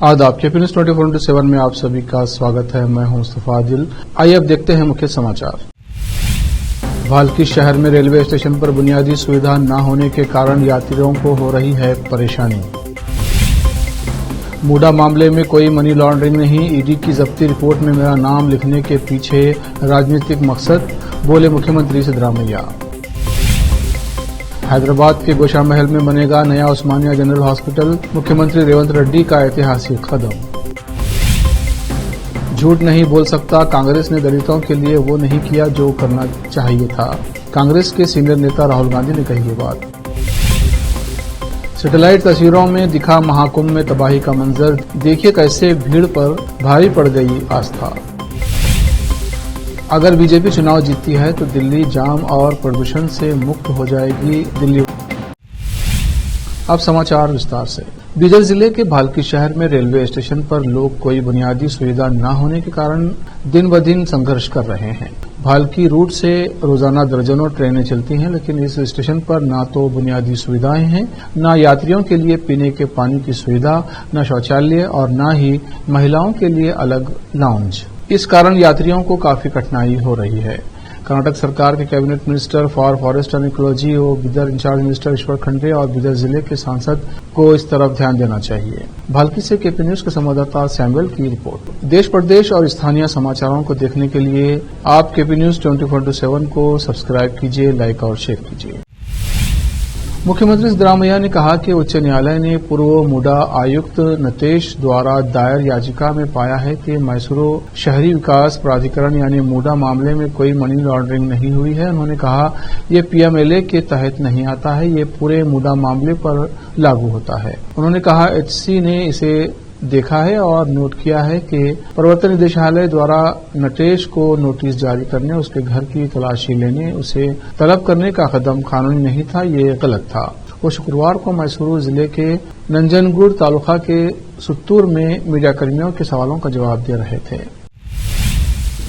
आदाब के न्यूज़ 24/7 में आप सभी का स्वागत है। मैं हूं मुस्तफा आदिल। आइए अब देखते हैं मुख्य समाचार। भाल्की शहर में रेलवे स्टेशन पर बुनियादी सुविधा न होने के कारण यात्रियों को हो रही है परेशानी। मूडा मामले में कोई मनी लॉन्ड्रिंग नहीं, ईडी की जब्ती रिपोर्ट में मेरा नाम लिखने के पीछे राजनीतिक मकसद, बोले मुख्यमंत्री सिद्धरामैया। हैदराबाद के गोशा महल में बनेगा नया उस्मानिया जनरल हॉस्पिटल, मुख्यमंत्री रेवंत रेड्डी का ऐतिहासिक कदम। झूठ नहीं बोल सकता, कांग्रेस ने दलितों के लिए वो नहीं किया जो करना चाहिए था, कांग्रेस के सीनियर नेता राहुल गांधी ने कही ये बात। सैटेलाइट तस्वीरों में दिखा महाकुंभ में तबाही का मंजर, देखिए कैसे भीड़ पर भारी पड़ गई आस्था। अगर बीजेपी चुनाव जीतती है तो दिल्ली जाम और प्रदूषण से मुक्त हो जाएगी दिल्ली। अब समाचार विस्तार से। बीदर जिले के भाल्की शहर में रेलवे स्टेशन पर लोग कोई बुनियादी सुविधा न होने के कारण दिन ब दिन संघर्ष कर रहे हैं। भाल्की रूट से रोजाना दर्जनों ट्रेनें चलती हैं, लेकिन इस स्टेशन पर न तो बुनियादी सुविधाएं हैं, न यात्रियों के लिए पीने के पानी की सुविधा, न शौचालय और न ही महिलाओं के लिए अलग लाउंज। इस कारण यात्रियों को काफी कठिनाई हो रही है। कर्नाटक सरकार के cabinet minister for forest and ecology और बीदर इंचार्ज मिनिस्टर ईश्वर खंडे और बीदर जिले के सांसद को इस तरफ ध्यान देना चाहिए। भाल्की से केपी न्यूज के संवाददाता सैमुअल की रिपोर्ट। देश प्रदेश और स्थानीय समाचारों को देखने के लिए आप केपी न्यूज 24/7 को सब्सक्राइब कीजिए, लाइक और शेयर कीजिए। मुख्यमंत्री सिद्धरामैया ने कहा कि उच्च न्यायालय ने पूर्व मूडा आयुक्त नतेश द्वारा दायर याचिका में पाया है कि मैसूरू शहरी विकास प्राधिकरण यानी मूडा मामले में कोई मनी लॉन्ड्रिंग नहीं हुई है। उन्होंने कहा ये पीएमएलए के तहत नहीं आता है, ये पूरे मूडा मामले पर लागू होता है। उन्होंने कहा एचसी ने इसे देखा है और नोट किया है कि प्रवर्तन निदेशालय द्वारा नटेश को नोटिस जारी करने, उसके घर की तलाशी लेने, उसे तलब करने का कदम कानूनी नहीं था, ये गलत था। वो शुक्रवार को मैसूरू जिले के नंजनगुड़ तालुका के सुत्तूर में मीडियाकर्मियों के सवालों का जवाब दे रहे थे।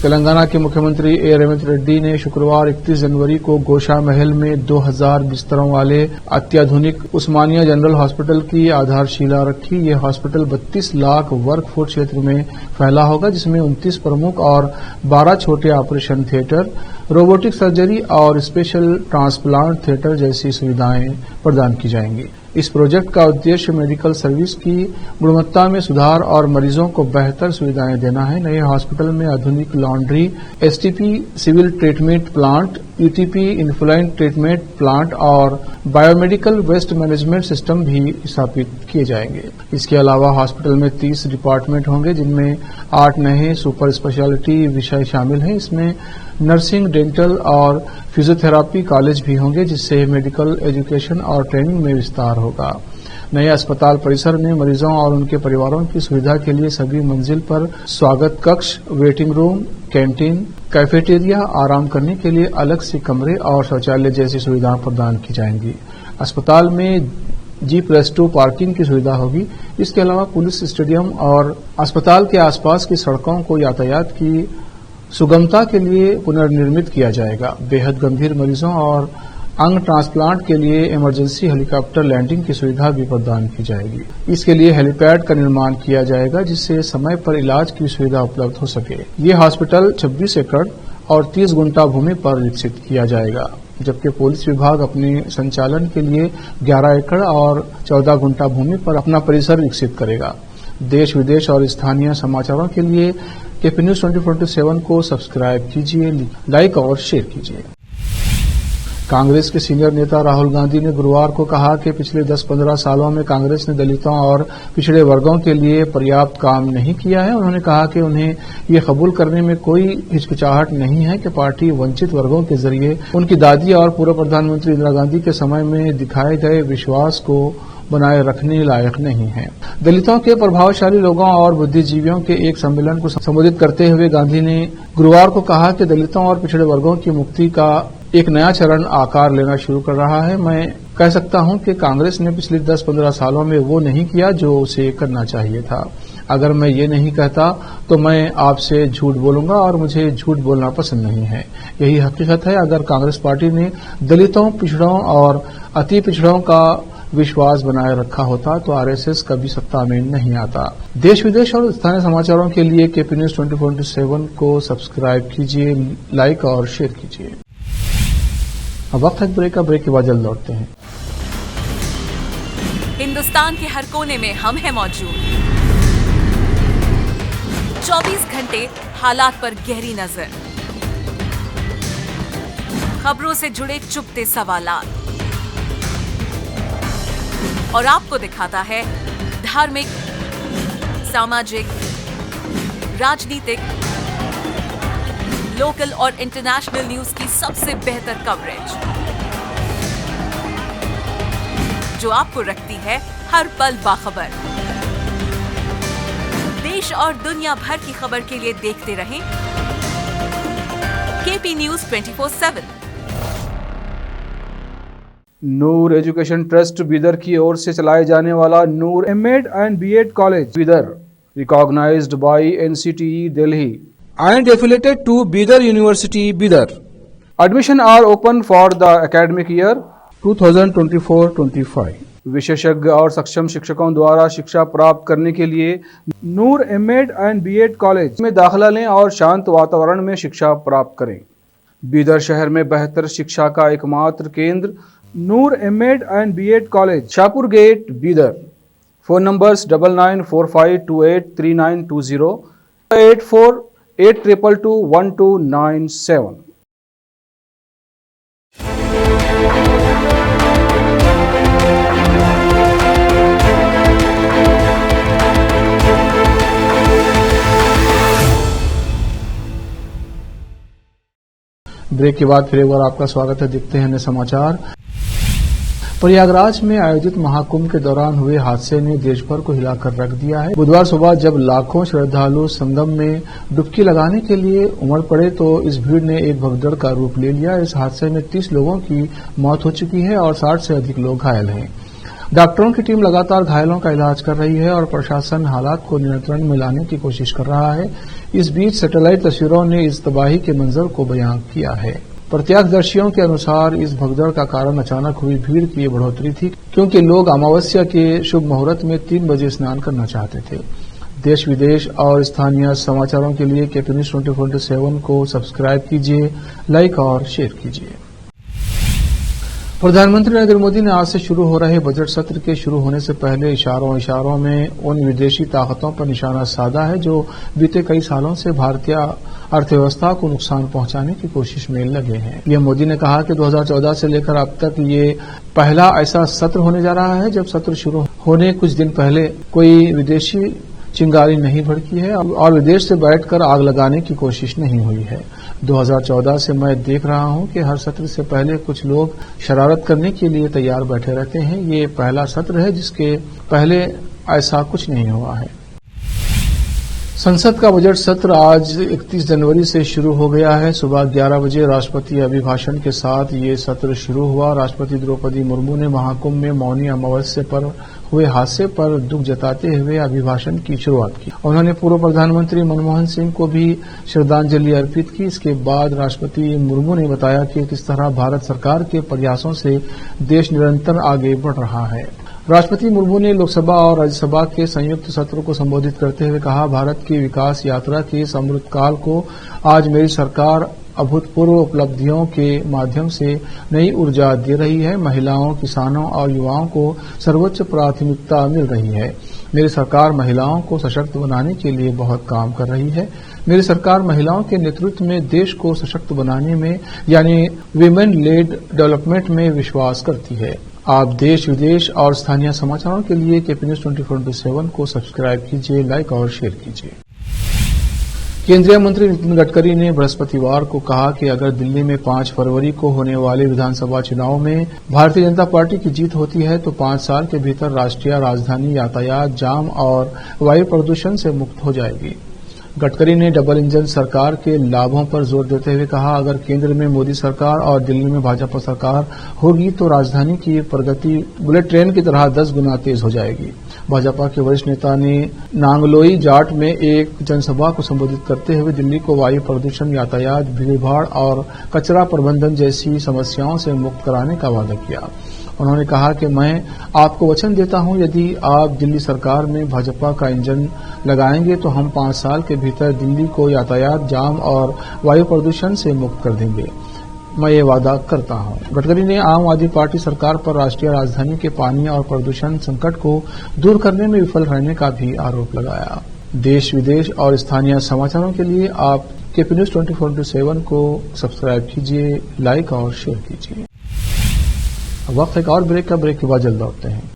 तेलंगाना के मुख्यमंत्री रेवंत रेड्डी ने शुक्रवार 31 जनवरी को गोशा महल में 2000 बिस्तरों वाले अत्याधुनिक उस्मानिया जनरल हॉस्पिटल की आधारशिला रखी। ये हॉस्पिटल 32 लाख वर्ग फुट क्षेत्र में फैला होगा, जिसमें 29 प्रमुख और 12 छोटे ऑपरेशन थिएटर, रोबोटिक सर्जरी और स्पेशल ट्रांसप्लांट थिएटर जैसी सुविधाएं प्रदान की जाएंगी। इस प्रोजेक्ट का उद्देश्य मेडिकल सर्विस की गुणवत्ता में सुधार और मरीजों को बेहतर सुविधाएं देना है। नए हॉस्पिटल में आधुनिक laundry, STP civil treatment plant, ETP influent treatment plant और बायोमेडिकल वेस्ट मैनेजमेंट सिस्टम भी स्थापित किए जाएंगे। इसके अलावा हॉस्पिटल में 30 डिपार्टमेंट होंगे, जिनमें 8 नए सुपर स्पेशलिटी विषय शामिल हैं। इसमें नर्सिंग, डेंटल और फिजियोथेरापी कॉलेज भी होंगे, जिससे मेडिकल एजुकेशन और ट्रेनिंग में विस्तार होगा। नए अस्पताल परिसर में मरीजों और उनके परिवारों की सुविधा के लिए सभी मंजिल पर स्वागत कक्ष, वेटिंग रूम, कैंटीन, कैफेटेरिया, आराम करने के लिए अलग से कमरे और शौचालय जैसी सुविधाएं प्रदान की जाएंगी। अस्पताल में G+2 पार्किंग की सुविधा होगी। इसके अलावा पुलिस स्टेडियम और अस्पताल के आसपास की सड़कों को यातायात की सुगमता के लिए पुनर्निर्मित किया जाएगा। बेहद गंभीर मरीजों और अंग ट्रांसप्लांट के लिए इमरजेंसी हेलीकॉप्टर लैंडिंग की सुविधा भी प्रदान की जाएगी। इसके लिए हेलीपैड का निर्माण किया जाएगा, जिससे समय पर इलाज की सुविधा उपलब्ध हो सके। ये हॉस्पिटल 26 एकड़ और 30 गुंठा भूमि पर विकसित किया जाएगा, जबकि पुलिस विभाग अपने संचालन के लिए 11 एकड़ और 14 गुंठा भूमि पर अपना परिसर विकसित करेगा। देश विदेश और स्थानीय समाचारों के लिए केपी न्यूज 24/7 को सब्सक्राइब कीजिए, लाइक और शेयर कीजिए। कांग्रेस के सीनियर नेता राहुल गांधी ने गुरुवार को कहा कि पिछले 10-15 सालों में कांग्रेस ने दलितों और पिछड़े वर्गों के लिए पर्याप्त काम नहीं किया है। उन्होंने कहा कि उन्हें ये कबूल करने में कोई हिचकिचाहट नहीं है कि पार्टी वंचित वर्गों के जरिए उनकी दादी और पूर्व प्रधानमंत्री इंदिरा गांधी के समय में दिखाए गए विश्वास को बनाए रखने लायक नहीं है। दलितों के प्रभावशाली लोगों और बुद्धिजीवियों के एक सम्मेलन को संबोधित करते हुए गांधी ने गुरुवार को कहा कि दलितों और पिछड़े वर्गों की मुक्ति का एक नया चरण आकार लेना शुरू कर रहा है। मैं कह सकता हूं कि कांग्रेस ने पिछले 10-15 सालों में वो नहीं किया जो उसे करना चाहिए था। अगर मैं ये नहीं कहता तो मैं आपसे झूठ बोलूंगा और मुझे झूठ बोलना पसंद नहीं है। यही हकीकत है। अगर कांग्रेस पार्टी ने दलितों, पिछड़ों और अति पिछड़ों का विश्वास बनाए रखा होता तो आरएसएस कभी सत्ता में नहीं आता। देश विदेश और स्थानीय समाचारों के लिए केपी न्यूज 24/7 को सब्सक्राइब कीजिए, लाइक और शेयर कीजिए। अब वक्त है ब्रेक का। ब्रेक के बाद जल्द लौटते हैं। हिंदुस्तान के हर कोने में हम हैं मौजूद। 24 घंटे हालात पर गहरी नजर, खबरों से जुड़े चुपते सवालात, और आपको दिखाता है धार्मिक, सामाजिक, राजनीतिक, लोकल और इंटरनेशनल न्यूज की सबसे बेहतर कवरेज, जो आपको रखती है हर पल बाखबर। देश और दुनिया भर की खबर के लिए देखते रहें KP news 24/7। Noor education trust Bidar की ओर से चलाए जाने वाला Noor M Ed and B Ed college Bidar, recognised by NCTE Delhi and affiliated to Bidar university Bidar. Admission are open for the academic year 2024-25। विशेषज्ञ और सक्षम शिक्षकों द्वारा शिक्षा प्राप्त करने के लिए नूर एमएड एंड बीएड कॉलेज में दाखिला लें और शांत वातावरण में शिक्षा प्राप्त करें। बीदर शहर में बेहतर शिक्षा का एकमात्र केंद्र Noor M Ed and B Ed college, Shahpur gate, Bidar. Phone numbers 9945283920, 8482221297। Break के बाद फिर एक बार आपका स्वागत है। देखते हैं अन्य समाचार। प्रयागराज में आयोजित महाकुंभ के दौरान हुए हादसे ने देश भर को हिलाकर रख दिया है। बुधवार सुबह जब लाखों श्रद्धालु संगम में डुबकी लगाने के लिए उमड़ पड़े तो इस भीड़ ने एक भगदड़ का रूप ले लिया। इस हादसे में 30 लोगों की मौत हो चुकी है और 60 से अधिक लोग घायल हैं। डॉक्टरों की टीम लगातार घायलों का इलाज कर रही है और प्रशासन हालात को नियंत्रण में लाने की कोशिश कर रहा है। इस बीच सैटेलाइट तस्वीरों ने इस तबाही के मंजर को बयां किया है। प्रत्यक्षदर्शियों के अनुसार इस भगदड़ का कारण अचानक हुई भीड़ की बढ़ोतरी थी, क्योंकि लोग अमावस्या के शुभ मुहूर्त में 3 बजे स्नान करना चाहते थे। देश विदेश और स्थानीय समाचारों के लिए केपी न्यूज 24/7 को सब्सक्राइब कीजिए, लाइक और शेयर कीजिए। प्रधानमंत्री नरेंद्र मोदी ने आज से शुरू हो रहे बजट सत्र के शुरू होने से पहले इशारों में उन विदेशी ताकतों पर निशाना साधा है जो बीते कई सालों से भारतीय अर्थव्यवस्था को नुकसान पहुंचाने की कोशिश में लगे हैं। पीएम मोदी ने कहा कि 2014 से लेकर अब तक ये पहला ऐसा सत्र होने जा रहा है जब सत्र शुरू होने कुछ दिन पहले कोई विदेशी चिंगारी नहीं भड़की है और विदेश से बैठकर आग लगाने की कोशिश नहीं हुई है। 2014 से मैं देख रहा हूं कि हर सत्र से पहले कुछ लोग शरारत करने के लिए तैयार बैठे रहते हैं। ये पहला सत्र है जिसके पहले ऐसा कुछ नहीं हुआ है। संसद का बजट सत्र आज 31 जनवरी से शुरू हो गया है। सुबह 11 बजे राष्ट्रपति अभिभाषण के साथ ये सत्र शुरू हुआ। राष्ट्रपति द्रौपदी मुर्मू ने महाकुंभ में मौनी अमावस्या पर हुए हादसे पर दुख जताते हुए अभिभाषण की शुरुआत की। उन्होंने पूर्व प्रधानमंत्री मनमोहन सिंह को भी श्रद्धांजलि अर्पित की। इसके बाद राष्ट्रपति मुर्मू ने बताया कि किस तरह भारत सरकार के प्रयासों से देश निरंतर आगे बढ़ रहा है। राष्ट्रपति मुर्मू ने लोकसभा और राज्यसभा के संयुक्त सत्र को संबोधित करते हुए कहा, भारत की विकास यात्रा के इस अमृतकाल को आज मेरी सरकार अभूतपूर्व उपलब्धियों के माध्यम से नई ऊर्जा दे रही है। महिलाओं, किसानों और युवाओं को सर्वोच्च प्राथमिकता मिल रही है। मेरी सरकार महिलाओं को सशक्त बनाने के लिए बहुत काम कर रही है। मेरी सरकार महिलाओं के नेतृत्व में देश को सशक्त बनाने में यानी विमेन लेड डेवलपमेंट में विश्वास करती है। आप देश विदेश और स्थानीय समाचारों के लिए केपी न्यूज 24/7 को सब्सक्राइब कीजिए, लाइक और शेयर कीजिए। केंद्रीय मंत्री नितिन गडकरी ने बृहस्पतिवार को कहा कि अगर दिल्ली में 5 फरवरी को होने वाले विधानसभा चुनाव में भारतीय जनता पार्टी की जीत होती है तो 5 साल के भीतर राष्ट्रीय राजधानी यातायात जाम और वायु प्रदूषण से मुक्त हो जाएगी। गडकरी ने डबल इंजन सरकार के लाभों पर जोर देते हुए कहा, अगर केंद्र में मोदी सरकार और दिल्ली में भाजपा सरकार होगी तो राजधानी की प्रगति बुलेट ट्रेन की तरह 10 गुना तेज हो जाएगी। भाजपा के वरिष्ठ नेता ने नांगलोई जाट में एक जनसभा को संबोधित करते हुए दिल्ली को वायु प्रदूषण, यातायात, भीड़भाड़ और कचरा प्रबंधन जैसी समस्याओं से मुक्त कराने का वादा किया। उन्होंने कहा कि मैं आपको वचन देता हूं, यदि आप दिल्ली सरकार में भाजपा का इंजन लगाएंगे तो हम 5 साल के भीतर दिल्ली को यातायात जाम और वायु प्रदूषण से मुक्त कर देंगे। मैं ये वादा करता हूं। गडकरी ने आम आदमी पार्टी सरकार पर राष्ट्रीय राजधानी के पानी और प्रदूषण संकट को दूर करने में विफल रहने का भी आरोप लगाया। देश विदेश और स्थानीय समाचारों के लिए आप केपी न्यूज 24/7 को सब्सक्राइब कीजिए, लाइक और शेयर कीजिए। वक्त एक और ब्रेक का, ब्रेक के बाद जल्द लौटते हैं।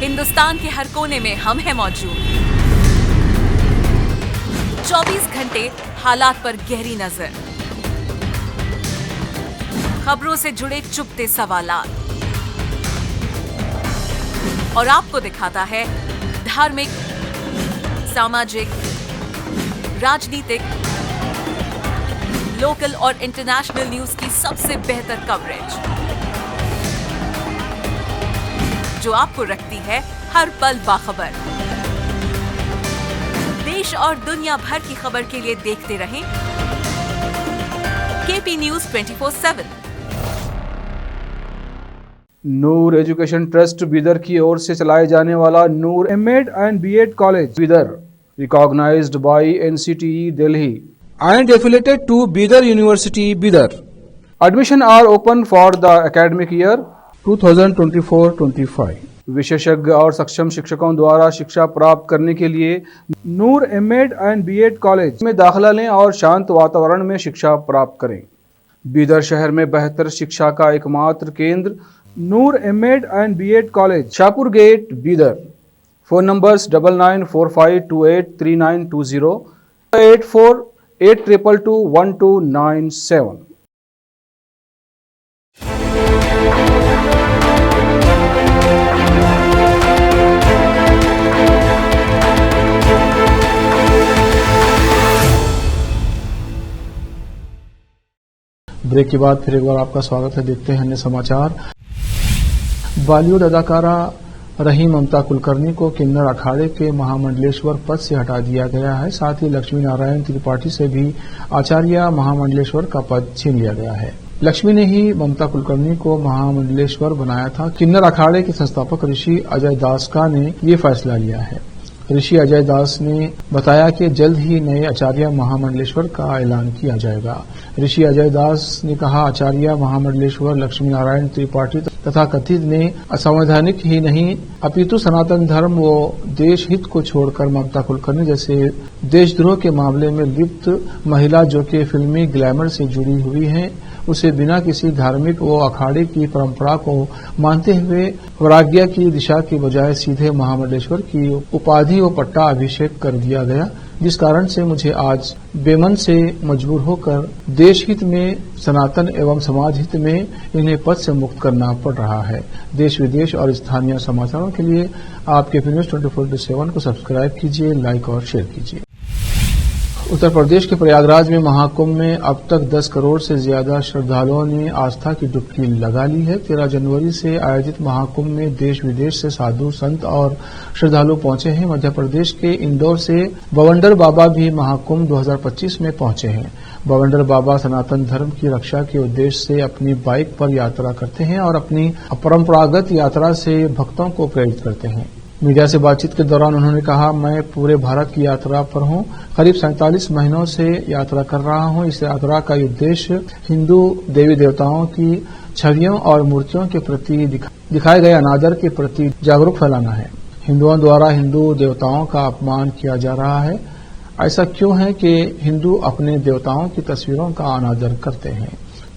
हिंदुस्तान के हर कोने में हम हैं मौजूद। 24 घंटे हालात पर गहरी नजर, खबरों से जुड़े चुपते सवालात, और आपको दिखाता है धार्मिक, सामाजिक, राजनीतिक, लोकल और इंटरनेशनल न्यूज की सबसे बेहतर कवरेज, जो आपको रखती है हर पल बाखबर। देश और दुनिया भर की खबर के लिए देखते रहें KP news 24/7। Noor education trust Bidar की ओर से चलाए जाने वाला Noor M Ed and B Ed college Bidar, recognised by NCTE Delhi and affiliated to Bidar University, Bidar. Admission are open for the academic year 2024-25। विशेषज्ञ और सक्षम शिक्षकों द्वारा शिक्षा प्राप्त करने के लिए नूर एमएड एंड बीएड कॉलेज में दाखिला लें और शांत वातावरण में शिक्षा प्राप्त करें। बीदर शहर में बेहतर शिक्षा का एकमात्र केंद्र Noor M Ed and B Ed college, Shahpur gate, Bidar. Phone numbers 9945283920, 8482221297। Break के बाद फिर एक बार आपका स्वागत है। देखते हैं अन्य समाचार। बॉलीवुड अदाकारा रही ममता कुलकर्णी को किन्नर अखाड़े के महामंडलेश्वर पद से हटा दिया गया है। साथ ही लक्ष्मी नारायण त्रिपाठी से भी आचार्य महामंडलेश्वर का पद छीन लिया गया है। लक्ष्मी ने ही ममता कुलकर्णी को महामंडलेश्वर बनाया था। किन्नर अखाड़े के संस्थापक ऋषि अजय दास का ने ये फैसला लिया है। ऋषि अजय दास ने बताया कि जल्द ही नए आचार्य महामंडलेश्वर का ऐलान किया जाएगा। ऋषि अजय दास ने कहा, आचार्य महामंडलेश्वर लक्ष्मी नारायण त्रिपाठी तथा कथित ने असंवैधानिक ही नहीं अपितु सनातन धर्म व देश हित को छोड़कर ममता कुलकर्णी जैसे देशद्रोह के मामले में लिप्त महिला जो कि फिल्मी ग्लैमर से जुड़ी हुई है, उसे बिना किसी धार्मिक व अखाड़े की परंपरा को मानते हुए वैराग्य की दिशा के बजाय सीधे महामंडलेश्वर की उपाधि व पट्टा अभिषेक कर दिया गया, जिस कारण से मुझे आज बेमन से मजबूर होकर देश हित में, सनातन एवं समाज हित में इन्हें पद से मुक्त करना पड़ रहा है। देश विदेश और स्थानीय समाचारों के लिए आप केपी न्यूज 24/7 को सब्सक्राइब कीजिए, लाइक और शेयर कीजिए। उत्तर प्रदेश के प्रयागराज में महाकुंभ में अब तक 10 करोड़ से ज्यादा श्रद्धालुओं ने आस्था की डुबकी लगा ली है। 13 जनवरी से आयोजित महाकुंभ में देश विदेश से साधु संत और श्रद्धालु पहुंचे हैं। मध्य प्रदेश के इंदौर से बवंडर बाबा भी महाकुंभ 2025 में पहुंचे हैं। बवंडर बाबा सनातन धर्म की रक्षा के उद्देश्य से अपनी बाइक पर यात्रा करते हैं और अपनी अपरंपरागत यात्रा से भक्तों को प्रेरित करते हैं। मीडिया से बातचीत के दौरान उन्होंने कहा, मैं पूरे भारत की यात्रा पर हूं, करीब 47 महीनों से यात्रा कर रहा हूं। इस यात्रा का उद्देश्य हिंदू देवी देवताओं की छवियों और मूर्तियों के प्रति दिखाए गए अनादर के प्रति जागरूक फैलाना है। हिंदुओं द्वारा हिंदू देवताओं का अपमान किया जा रहा है। ऐसा क्यों है कि हिंदू अपने देवताओं की तस्वीरों का अनादर करते हैं,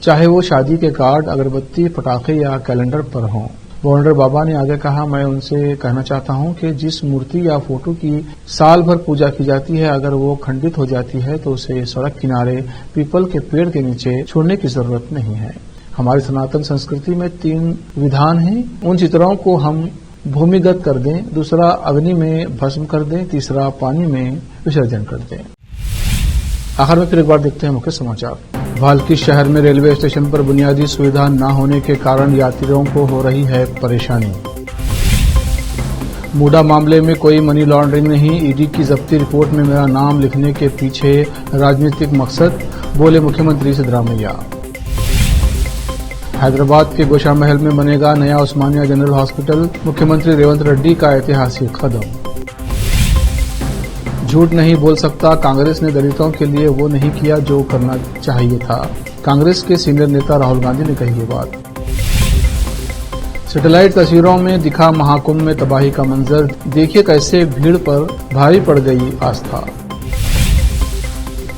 चाहे वो शादी के कार्ड, अगरबत्ती, पटाखे या कैलेंडर पर हों। बवंडर बाबा ने आगे कहा, मैं उनसे कहना चाहता हूं कि जिस मूर्ति या फोटो की साल भर पूजा की जाती है, अगर वो खंडित हो जाती है तो उसे सड़क किनारे पीपल के पेड़ के नीचे छोड़ने की जरूरत नहीं है। हमारी सनातन संस्कृति में 3 विधान हैं। उन चित्रों को हम भूमिगत कर दें, दूसरा अग्नि में भस्म कर दें, तीसरा पानी में विसर्जन कर दें। आखिर में फिर एक बार देखते हैं मुख्य समाचार। भाल्की शहर में रेलवे स्टेशन पर बुनियादी सुविधा न होने के कारण यात्रियों को हो रही है परेशानी। मूडा मामले में कोई मनी लॉन्ड्रिंग नहीं, ईडी की जब्ती रिपोर्ट में मेरा नाम लिखने के पीछे राजनीतिक मकसद, बोले मुख्यमंत्री सिद्धरामैया। हैदराबाद के गोशा महल में बनेगा नया उस्मानिया जनरल हॉस्पिटल, मुख्यमंत्री रेवंत रेड्डी का ऐतिहासिक कदम। झूठ नहीं बोल सकता, कांग्रेस ने दलितों के लिए वो नहीं किया जो करना चाहिए था। कांग्रेस के सीनियर नेता राहुल गांधी ने कही ये बात। सैटेलाइट तस्वीरों में दिखा महाकुंभ में तबाही का मंजर, देखिए कैसे भीड़ पर भारी पड़ गई आस्था।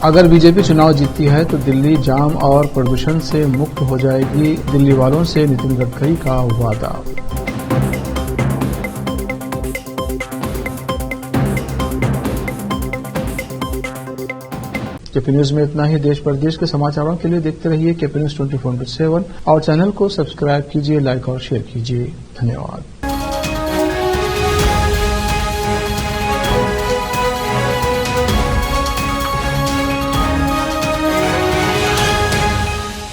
अगर बीजेपी चुनाव जीतती है तो दिल्ली जाम और प्रदूषण से मुक्त हो जाएगी, दिल्ली वालों से नितिन गडकरी का वादा। केपी न्यूज में इतना ही। देश प्रदेश के समाचारों के लिए देखते रहिए केपी न्यूज 24/7 और चैनल को सब्सक्राइब कीजिए, लाइक और शेयर कीजिए। धन्यवाद।